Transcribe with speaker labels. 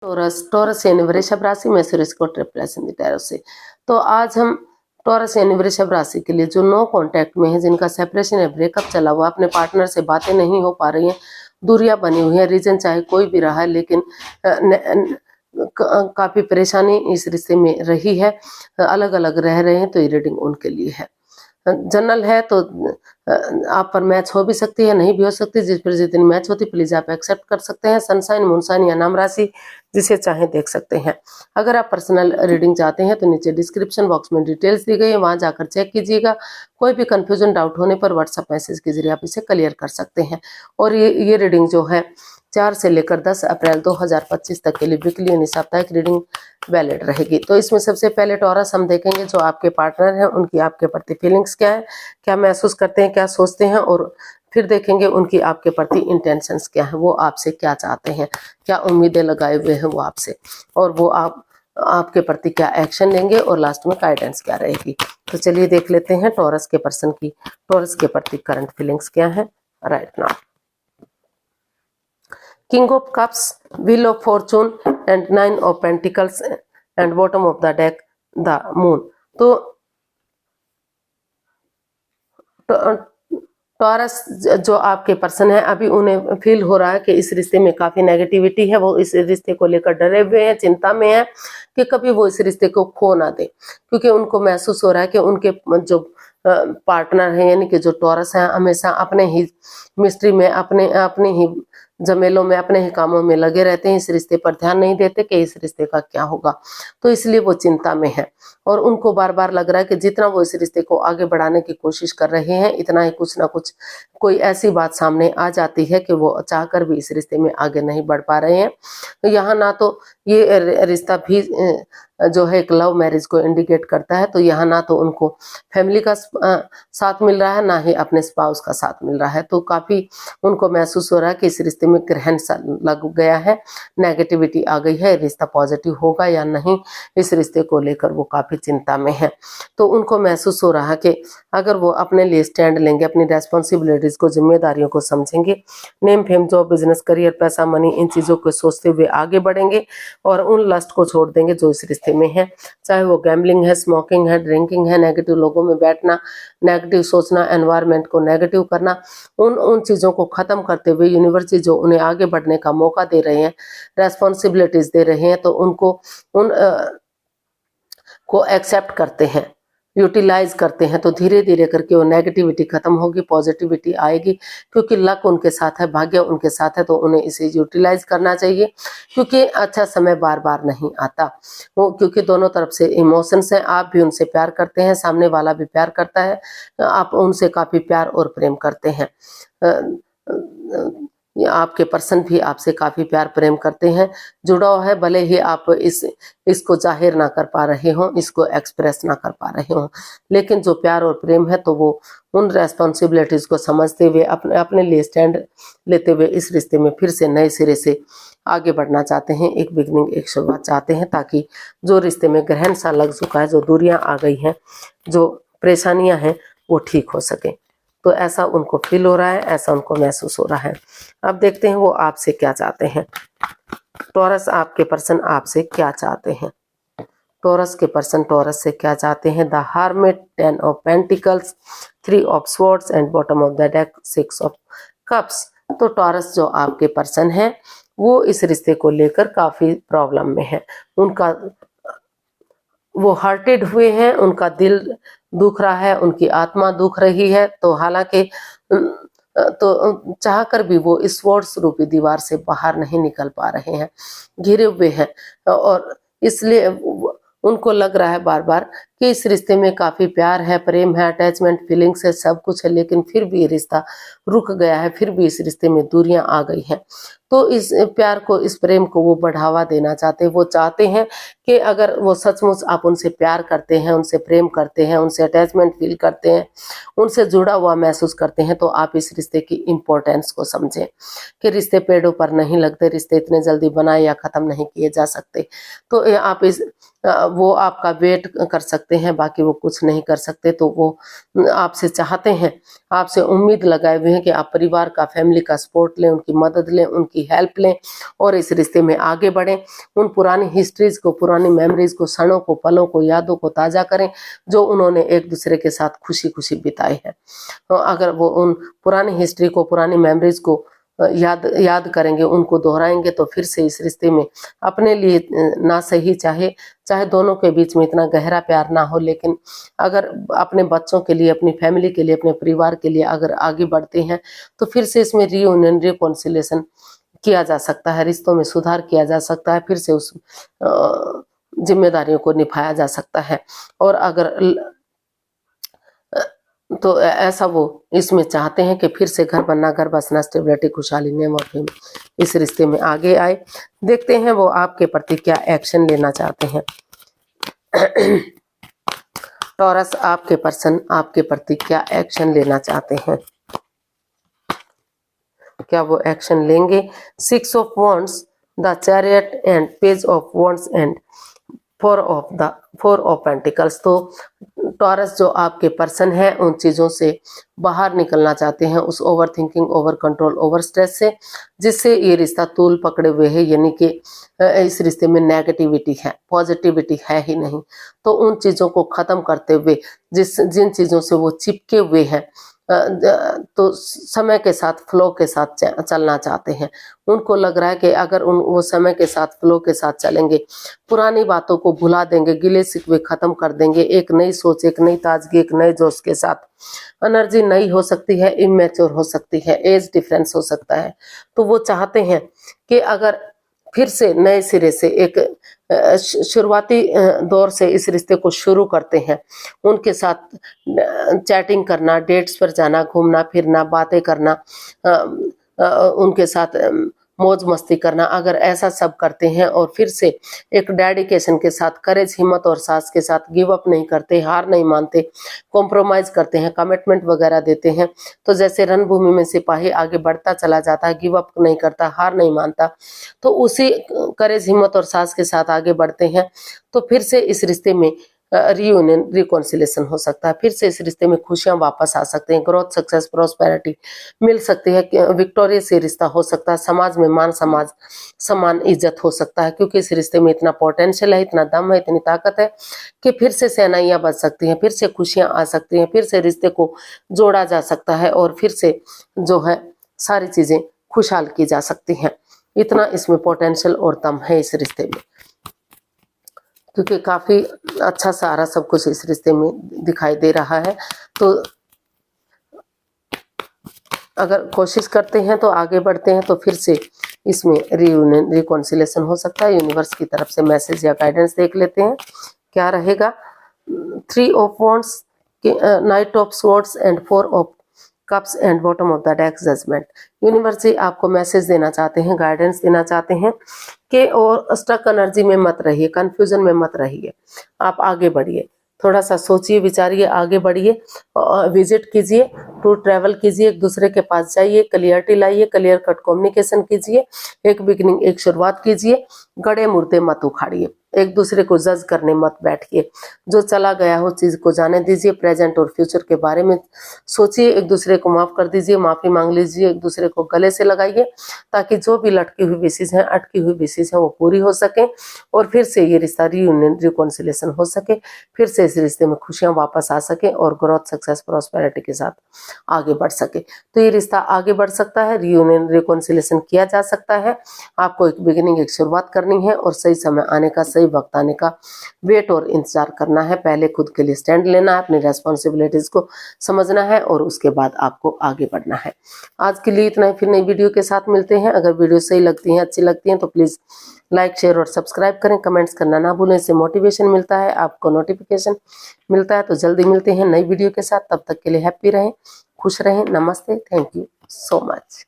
Speaker 1: Taurus taurus यानी वृषभ राशि में सूर्य को ट्रिपल टैरो से। तो आज हम टॉरस यानी वृषभ राशि के लिए जो नो कांटेक्ट में है, जिनका सेपरेशन है, ब्रेकअप चला हुआ, अपने पार्टनर से बातें नहीं हो पा रही हैं, दूरियां बनी हुई हैं, रीजन चाहे कोई भी रहा है, लेकिन काफी परेशानी इस रिश्ते में रही है, अलग अलग रह रहे हैं, तो ये रीडिंग उनके लिए है। जनरल है तो आप पर मैच हो भी सकती है, नहीं भी हो सकती। जिस पर जितनी मैच होती प्लीज आप एक्सेप्ट कर सकते हैं। सनसाइन, मूनसाइन या नाम राशि जिसे चाहे देख सकते हैं। अगर आप पर्सनल रीडिंग चाहते हैं तो नीचे डिस्क्रिप्शन बॉक्स में डिटेल्स दी गई है, वहां जाकर चेक कीजिएगा। कोई भी कंफ्यूजन, डाउट होने पर व्हाट्सएप मैसेज के जरिए आप इसे क्लियर कर सकते हैं। और ये रीडिंग जो है 4 से लेकर 10 अप्रैल 2025 तक के लिए वीकली यानी साप्ताहिक रीडिंग वैलिड रहेगी। तो इसमें सबसे पहले टॉरस हम देखेंगे, जो आपके पार्टनर हैं उनकी आपके प्रति फीलिंग्स क्या है, क्या महसूस करते हैं, क्या सोचते हैं, और फिर देखेंगे उनकी आपके प्रति इंटेंशंस क्या है, वो आपसे क्या चाहते हैं, क्या उम्मीदें लगाए हुए हैं वो आपसे, और वो आपके प्रति क्या एक्शन लेंगे, और लास्ट में गाइडेंस क्या रहेगी। तो चलिए देख लेते हैं टॉरस के पर्सन की टॉरस के प्रति करंट फीलिंग्स क्या है right now. King of Cups, Wheel of Fortune and 9 of Pentacles and bottom of the deck the Moon। तो टॉरस जो आपके पर्सन है, अभी उन्हें फील हो रहा है कि इस रिश्ते में काफी नेगेटिविटी है, वो इस रिश्ते को लेकर डरे हुए हैं, चिंता में है कि कभी वो इस रिश्ते को खो ना दे, क्योंकि उनको महसूस हो रहा है कि उनके जो पार्टनर है यानी कि जो टॉरस है, हमेशा अपने ही मिस्ट्री में, अपने ही झमेलों में, अपने ही कामों में लगे रहते हैं, इस रिश्ते पर ध्यान नहीं देते कि इस रिश्ते का क्या होगा। तो इसलिए वो चिंता में है, और उनको बार बार लग रहा है कि जितना वो इस रिश्ते को आगे बढ़ाने की कोशिश कर रहे हैं, इतना ही कुछ ना कुछ कोई ऐसी बात सामने आ जाती है कि वो चाहकर भी इस रिश्ते में आगे नहीं बढ़ पा रहे हैं। तो यहाँ ना तो ये रिश्ता भी जो है एक लव मैरिज को इंडिकेट करता है, तो यहाँ ना तो उनको फैमिली का साथ मिल रहा है, ना ही अपने स्पाउस का साथ मिल रहा है। तो काफी उनको महसूस हो रहा है कि इस रिश्ते में ग्रहण सा लग गया है, नेगेटिविटी आ गई है, रिश्ता पॉजिटिव होगा या नहीं, इस रिश्ते को लेकर वो काफी चिंता में है। तो उनको महसूस हो रहा है कि अगर वो अपने लिए स्टैंड लेंगे, अपनी रेस्पॉन्सिबिलिटीज को, जिम्मेदारियों को समझेंगे, name fame, job, business, career, पैसा, मनी, इन चीजों को सोचते हुए आगे बढ़ेंगे, और उन लस्ट को छोड़ देंगे जो इस रिश्ते में है, चाहे वो गैम्बलिंग है, स्मोकिंग है, ड्रिंकिंग है, नेगेटिव लोगों में बैठना, नेगेटिव सोचना, एनवायरनमेंट को नेगेटिव करना, उन चीजों को खत्म करते हुए यूनिवर्सिटी जो उन्हें आगे बढ़ने का मौका दे रहे हैं, रेस्पॉन्सिबिलिटीज दे रहे हैं, तो उनको को एक्सेप्ट करते हैं, यूटिलाइज करते हैं, तो धीरे धीरे करके वो नेगेटिविटी खत्म होगी, पॉजिटिविटी आएगी, क्योंकि लक उनके साथ है, भाग्य उनके साथ है, तो उन्हें इसे यूटिलाइज करना चाहिए, क्योंकि अच्छा समय बार बार नहीं आता। वो क्योंकि दोनों तरफ से इमोशंस हैं, आप भी उनसे प्यार करते हैं, सामने वाला भी प्यार करता है, आप उनसे काफी प्यार और प्रेम करते हैं, आपके पर्सन भी आपसे काफी प्यार प्रेम करते हैं, जुड़ाव है, भले ही आप इसको जाहिर ना कर पा रहे हो, इसको एक्सप्रेस ना कर पा रहे हो, लेकिन जो प्यार और प्रेम है, तो वो उन रेस्पॉन्सिबिलिटीज को समझते हुए, अपने लिए स्टैंड लेते हुए इस रिश्ते में फिर से नए सिरे से आगे बढ़ना चाहते हैं, एक बिगनिंग, एक शुरुआत चाहते हैं, ताकि जो रिश्ते में ग्रहण सा लग चुका है, जो दूरियां आ गई हैं, जो परेशानियां हैं, वो ठीक हो सके। तो ऐसा उनको फील हो रहा है, ऐसा उनको महसूस हो रहा है। अब देखते हैं वो आपसे क्या चाहते हैं। टॉरस, आपके पर्सन आपसे क्या चाहते हैं। टॉरस के पर्सन टॉरस से क्या चाहते हैं। The hermit, 10 of pentacles, 3 of swords and bottom of the deck 6 of cups. तो टॉरस जो आपके पर्सन है, वो इस रिश्ते को लेकर काफी प्रॉब्लम में है, वो हर्टेड हुए हैं, उनका दिल दुख रहा है, उनकी आत्मा दुख रही है। तो हालांकि तो चाहकर भी वो इस स्वॉर्ड्स रूपी दीवार से बाहर नहीं निकल पा रहे हैं, घिरे हुए हैं, और इसलिए उनको लग रहा है बार बार कि इस रिश्ते में काफी प्यार है, प्रेम है, अटैचमेंट, फीलिंग्स है, सब कुछ है, लेकिन फिर भी ये रिश्ता रुक गया है, फिर भी इस रिश्ते में दूरियां आ गई हैं। तो इस प्यार को, इस प्रेम को वो बढ़ावा देना चाहते हैं। वो चाहते हैं कि अगर वो सचमुच आप उनसे प्यार करते हैं, उनसे प्रेम करते हैं, उनसे अटैचमेंट फील करते हैं, उनसे जुड़ा हुआ महसूस करते हैं, तो आप इस रिश्ते की इम्पोर्टेंस को समझें कि रिश्ते पेड़ों पर नहीं लगते, रिश्ते इतने जल्दी बनाए या खत्म नहीं किए जा सकते। तो आप वो आपका वेट कर सकते हैं, बाकी वो कुछ नहीं कर सकते। तो वो आपसे चाहते हैं, आपसे उम्मीद लगाए हुए हैं कि आप परिवार का, फैमिली का सपोर्ट लें, उनकी मदद लें, उनकी उनकी हेल्प लें और इस रिश्ते में आगे बढ़ें। उन पुरानी हिस्ट्रीज को, पुरानी मेमोरीज को, क्षणों को, पलों को, यादों को ताज़ा करें जो उन्होंने एक दूसरे के साथ खुशी खुशी बिताए हैं। तो अगर वो उन पुरानी हिस्ट्री को, पुरानी मेमोरीज को याद करेंगे, उनको दोहराएंगे, तो फिर से इस रिश्ते में अपने लिए ना सही, चाहे दोनों के बीच में इतना गहरा प्यार ना हो, लेकिन अगर अपने बच्चों के लिए, अपनी फैमिली के लिए, अपने परिवार के लिए अगर आगे बढ़ते हैं तो फिर से इसमें रियूनियन, रिकॉन्सिलेशन किया जा सकता है, रिश्तों में सुधार किया जा सकता है, फिर से उस जिम्मेदारियों को निभाया जा सकता है। और अगर तो ऐसा वो इसमें चाहते हैं कि फिर से घर बनना, घर बसना, स्टेबिलिटी, खुशहाली, नेम और फेम इस रिश्ते में आगे आए। देखते हैं वो आपके प्रति क्या एक्शन लेना चाहते हैं। टॉरस, आपके पर्सन आपके प्रति क्या एक्शन लेना चाहते हैं, क्या वो एक्शन लेंगे? 6 of wands, the chariot and page of wands and 4 of pentacles. तो टॉरस जो आपके पर्सन है उन चीज़ों से बाहर निकलना चाहते हैं, उस over thinking, over control, over stress से, जिससे ये रिश्ता तूल पकड़े हुए है, यानी कि इस रिश्ते में नेगेटिविटी है, पॉजिटिविटी है ही नहीं। तो उन चीज़ों को ख़त्म करते हुए, जिन चीज़ों से वो चिपके हुए हैं, तो समय के साथ, फ्लो के साथ चलना चाहते हैं। उनको लग रहा है कि अगर वो समय के साथ, फ्लो के साथ चलेंगे, पुरानी बातों को भुला देंगे, गिले शिकवे खत्म कर देंगे, एक नई सोच, एक नई ताजगी, एक नए जोश के साथ, एनर्जी नई हो सकती है, इमेच्योर हो सकती है, एज डिफरेंस हो सकता है। तो वो चाहते हैं कि अगर फिर से नए सिरे से एक शुरुआती दौर से इस रिश्ते को शुरू करते हैं, उनके साथ चैटिंग करना, डेट्स पर जाना, घूमना फिरना, बातें करना, उनके साथ मौज मस्ती करना, अगर ऐसा सब करते हैं और फिर से एक डेडिकेशन के साथ, करेज, हिम्मत और साहस के साथ गिव अप नहीं करते, हार नहीं मानते, कॉम्प्रोमाइज करते हैं, कमिटमेंट वगैरह देते हैं, तो जैसे रणभूमि में सिपाही आगे बढ़ता चला जाता है, गिव अप नहीं करता, हार नहीं मानता, तो उसी करेज, हिम्मत और साहस के साथ आगे बढ़ते हैं, तो फिर से इस रिश्ते में रियूनियन, रिकॉन्सिलेशन हो सकता है, फिर से इस रिश्ते में खुशियां वापस आ सकते हैं, ग्रोथ, सक्सेस, प्रोस्पेरिटी मिल सकती है, विक्टोरियस ये रिश्ता हो सकता है, समाज में मान सम्मान, इज्जत हो सकता है, क्योंकि इस रिश्ते में इतना पोटेंशियल है, इतना दम है, इतनी ताकत है कि फिर से सेनाइयां बच सकती हैं, फिर से खुशियां आ सकती हैं, फिर से रिश्ते को जोड़ा जा सकता है और फिर से जो है सारी चीजें खुशहाल की जा सकती हैं। इतना इसमें पोटेंशियल और दम है इस रिश्ते में, क्योंकि काफी अच्छा सारा सब कुछ इस रिश्ते में दिखाई दे रहा है। तो अगर कोशिश करते हैं तो आगे बढ़ते हैं तो फिर से इसमें रियूनियन, रिकॉन्सिलेशन हो सकता है। यूनिवर्स की तरफ से मैसेज या गाइडेंस देख लेते हैं क्या रहेगा। 3 of wands, knight of swords and 4 of cups and bottom of the deck, judgement. Universe ji आपको मैसेज देना चाहते हैं, गाइडेंस देना चाहते हैं कि और स्टक एनर्जी में मत रहिए, कंफ्यूजन में मत रहिए, आप आगे बढ़िए, थोड़ा सा सोचिए, विचारिए, आगे बढ़िए, विजिट कीजिए, टूर ट्रैवल कीजिए, एक दूसरे के पास जाइए, क्लियरिटी लाइए, क्लियर कट कम्युनिकेशन कीजिए, एक बिगनिंग, एक शुरुआत कीजिए, गड़े मुर्दे मत उखाड़िए, एक दूसरे को जज करने मत बैठिए, जो चला गया हो चीज को जाने दीजिए, प्रेजेंट और फ्यूचर के बारे में सोचिए, एक दूसरे को माफ कर दीजिए, माफी मांग लीजिए, एक दूसरे को गले से लगाइए, ताकि जो भी लटकी हुई विशेष हैं, अटकी हुई विशेष हैं, वो पूरी हो सके और फिर से ये रिश्ता रियूनियन, रिकॉन्सिलेशन हो सके, फिर से इस रिश्ते में खुशियां वापस आ सके और ग्रोथ, सक्सेस, प्रॉस्पेरिटी के साथ आगे बढ़ सके। तो ये रिश्ता आगे बढ़ सकता है, रियूनियन, रिकॉन्सिलेशन किया जा सकता है। आपको एक बिगिनिंग, एक शुरुआत करनी है और सही समय आने का, सही वक्त आने का वेट और इंतजार करना है। पहले खुद के लिए स्टैंड लेना है, अपनी रेस्पॉन्सिबिलिटीज को समझना है और उसके बाद आपको आगे बढ़ना है। आज के लिए इतना ही, फिर नई वीडियो के साथ मिलते हैं। अगर वीडियो सही लगती है, अच्छी लगती है तो प्लीज लाइक, शेयर और सब्सक्राइब करें, कमेंट्स करना ना भूलें, इससे मोटिवेशन मिलता है, आपको नोटिफिकेशन मिलता है। तो जल्दी मिलते हैं नई वीडियो के साथ, तब तक के लिए हैप्पी रहें, खुश रहें। नमस्ते, थैंक यू सो मच।